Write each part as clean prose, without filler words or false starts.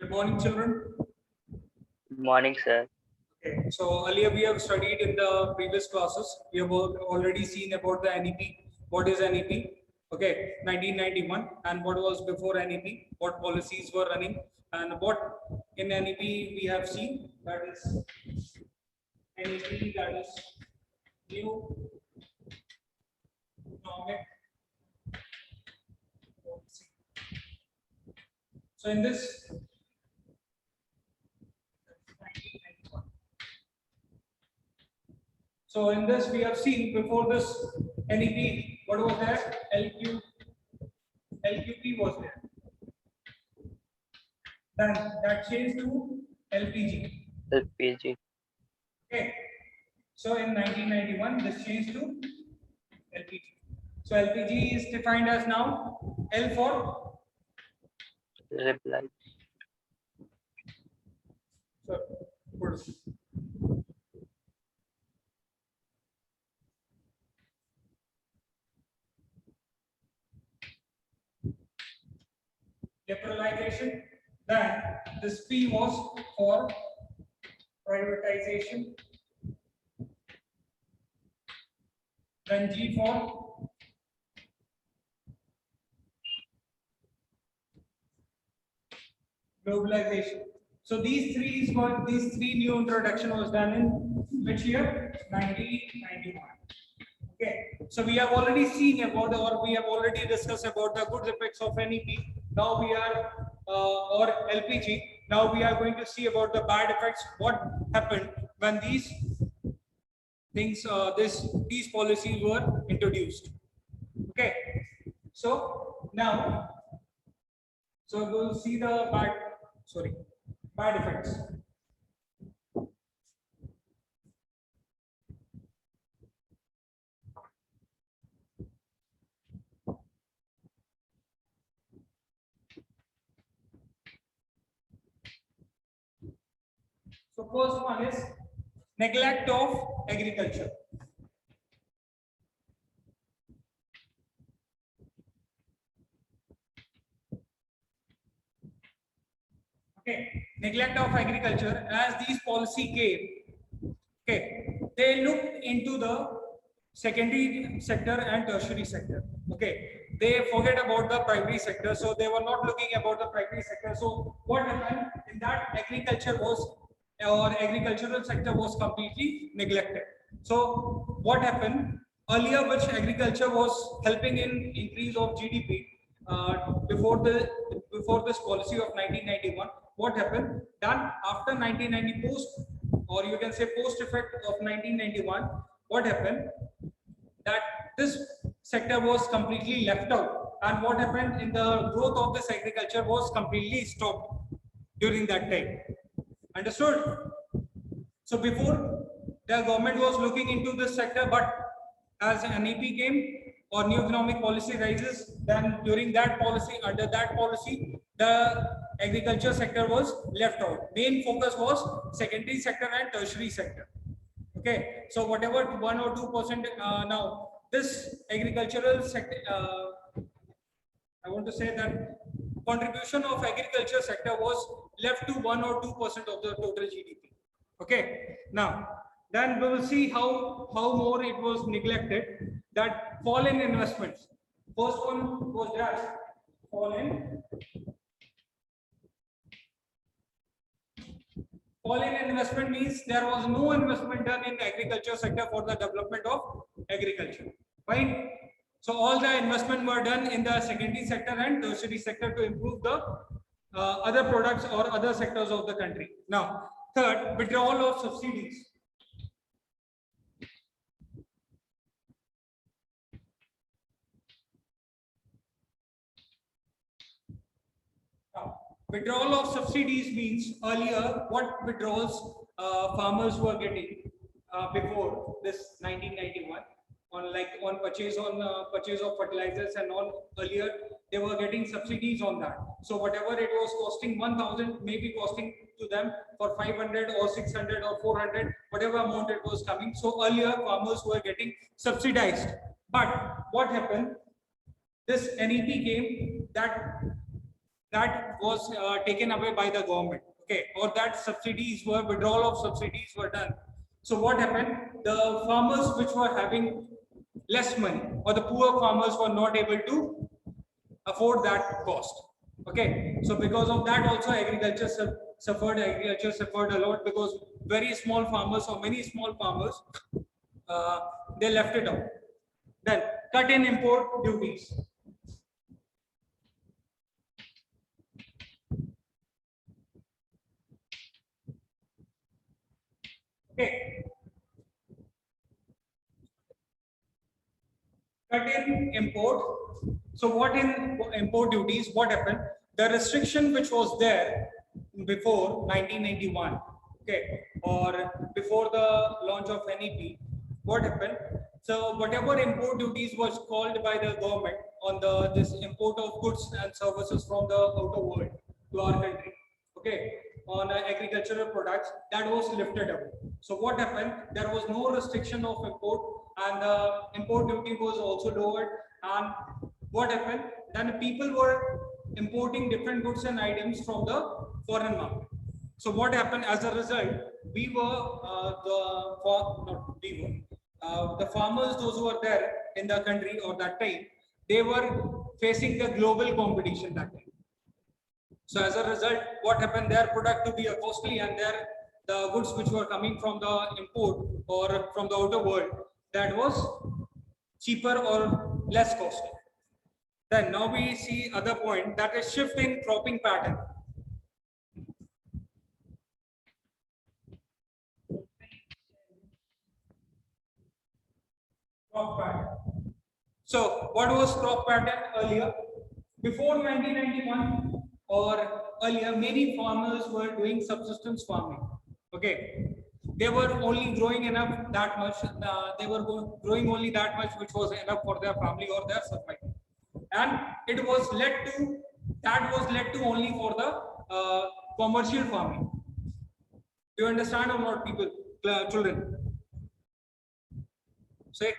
Good morning, children. Good morning, sir. Okay, so earlier we have studied in the previous classes. We have already seen about the NEP. What is NEP? Okay, 1991, and what was before NEP? What policies were running, and what in NEP we have seen, that is NEP, that is new economic policy. So in this 1991. So in this we have seen before this NEP, what was there? LQP was there. Then that changed to LPG. LPG. Okay. So in 1991, this changed to LPG. So LPG is defined as now L for Reply. so good. Liberalization. Then this P was for privatization. Then G for globalization. So these three new introduction was done in which year? 1991. Okay, so we have already seen about or we have already discussed about the good effects of NEP. Now we are or LPG. Now we are going to see about the bad effects. What happened when these things, these policies were introduced? Okay, so now, so we'll see the bad effects. So first one is neglect of agriculture. Okay, neglect of agriculture. As these policy came, okay, they looked into the secondary sector and tertiary sector. Okay, they forget about the primary sector, so they were not looking about the primary sector. So what happened in that agriculture was or agricultural sector was completely neglected. So what happened earlier, which agriculture was helping in increase of GDP before this policy of 1991. What happened? Done after 1990 post, or you can say post effect of 1991. What happened? That this sector was completely left out, and what happened in the growth of this agriculture was completely stopped during that time. Understood? So before, the government was looking into this sector, but as NEP came or new economic policy rises, then during that policy, under that policy, the agriculture sector was left out. Main focus was secondary sector and tertiary sector. Okay, so whatever 1 or 2% now this agricultural sector, I want to say that contribution of agriculture sector was left to 1 or 2% of the total GDP. Okay, now then we will see how more it was neglected. That fall in investments. First one was that fall in investment means there was no investment done in agriculture sector for the development of agriculture, right? So all the investment were done in the secondary sector and tertiary sector to improve the other products or other sectors of the country. Now, third, withdrawal of subsidies. Now, withdrawal of subsidies means earlier what withdrawals farmers were getting before this 1991 on purchase of fertilizers and all. Earlier they were getting subsidies on that. So whatever it was costing 1,000, maybe costing to them for 500 or 600 or 400, whatever amount it was coming. So earlier farmers were getting subsidized. But what happened? This NEP came that that was taken away by the government. Okay, or that withdrawal of subsidies were done. So what happened? The farmers which were having less money, or the poor farmers, were not able to afford that cost. Okay, so because of that also agriculture suffered a lot, because very small farmers or many small farmers, they left it out. Then cut in import duties. Okay, cut in import. So what in import duties, what happened? The restriction which was there before 1991, okay, or before the launch of NEP, what happened? So whatever import duties was called by the government on this import of goods and services from the outer world to our country, okay, on agricultural products, that was lifted away. So what happened? There was no restriction of import, and the import duty was also lowered. And what happened? Then people were importing different goods and items from the foreign market. So what happened as a result? We were the farmers, those who were there in the country or that time, they were facing the global competition that time. So as a result, what happened? Their product to be costly, and the goods which were coming from the import or from the outer world, that was cheaper or less costly. Then now we see other point, that is shift in cropping pattern. Crop pattern. So what was crop pattern earlier? Before 1991 or earlier, many farmers were doing subsistence farming. Okay, they were only growing enough that much. They were growing only that much which was enough for their family or their survival, and it was led to only for the commercial farming. Do you understand or not, people, children? Say.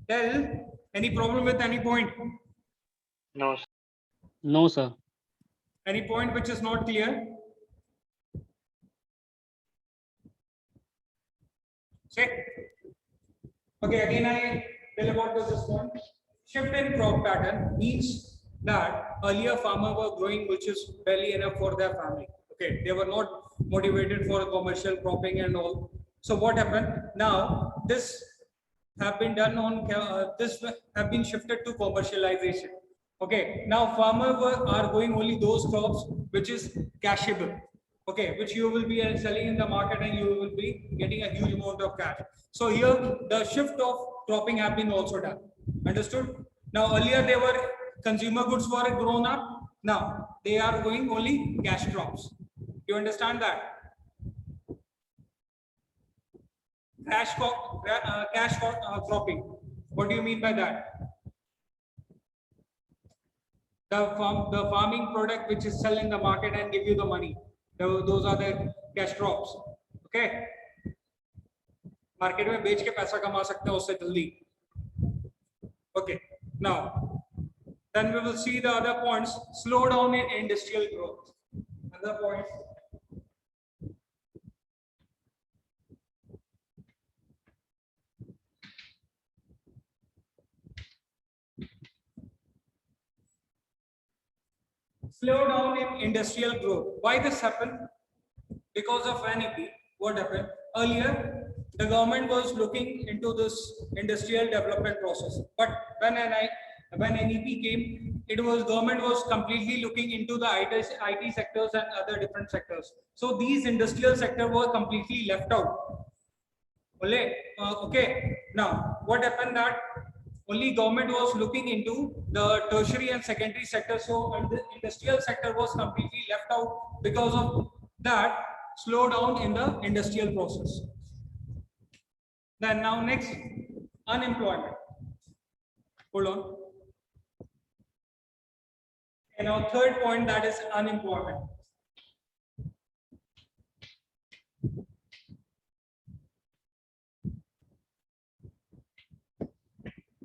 Tell, any problem with any point? No, sir. No, sir. Any point which is not clear? Say. Okay, again I tell about this point. Shift in crop pattern means that earlier farmers were growing which is barely enough for their family. Okay, they were not motivated for commercial cropping and all. So what happened? Now this have been done on this have been shifted to commercialization. Okay, now farmers are going only those crops which is cashable. Okay, which you will be selling in the market and you will be getting a huge amount of cash. So here the shift of cropping have been also done. Understood? Now earlier they were consumer goods were grown up. Now they are going only cash crops. You understand that? Cash cropping. What do you mean by that? The farming product which is sell in the market and give you the money. Those are the cash crops. Okay. Market में बेच के पैसा कमा सकते हैं उससे जल्दी. Okay. Now, then we will see the other points. Slow down in industrial growth. Other points. Slow down in industrial growth. Why this happened? Because of NEP. What happened? Earlier, the government was looking into this industrial development process. But when NEP came, government was completely looking into the IT sectors and other different sectors. So these industrial sectors were completely left out. Okay. Now, what happened that only government was looking into the tertiary and secondary sector, so the industrial sector was completely left out. Because of that, slow down in the industrial process. Then now next, unemployment. Hold on. And our third point, that is unemployment.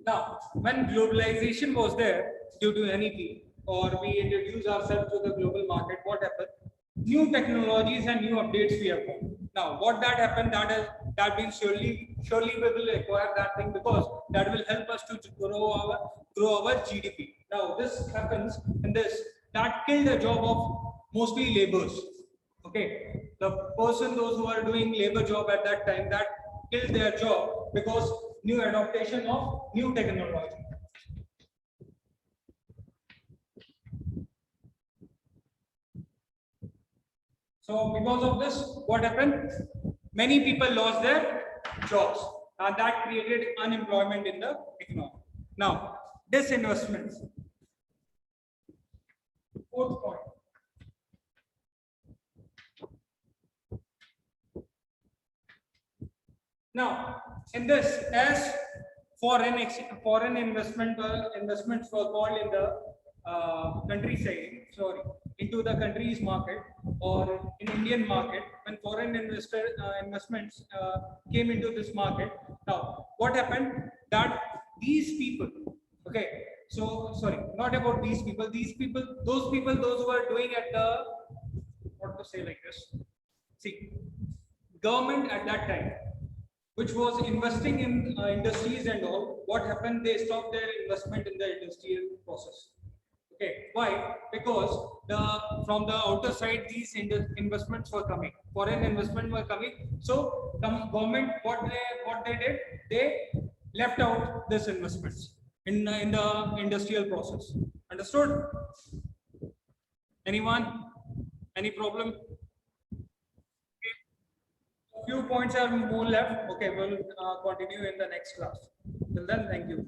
Now, when globalization was there due to NEP, or we introduce ourselves to the global market, what happened? New technologies and new updates we have got. Now, what that happened, that means surely we will acquire that thing, because that will help us to grow our GDP. Now, this happens in this, that killed the job of mostly laborers. Okay, the person, those who are doing labor job at that time, that killed their job because new adaptation of new technology. So because of this, what happened? Many people lost their jobs, and that created unemployment in the economy. Now, disinvestments. Fourth point. Now, in this, as foreign investments were called in the countryside, sorry, into the country's market or in Indian market, when foreign investments came into this market. Now, what happened? That these people, okay, so sorry, not about these people, those people, those who are doing at the, what to say like this, see, government at that time, which was investing in industries and all, what happened? They stopped their investment in the industrial process. Okay, why? Because from the outer side, these investments were coming, foreign investment were coming. So government, what they did, they left out this investments in the industrial process. Understood? Anyone? Any problem? Few points are more left. Okay, we'll continue in the next class. Till then, thank you.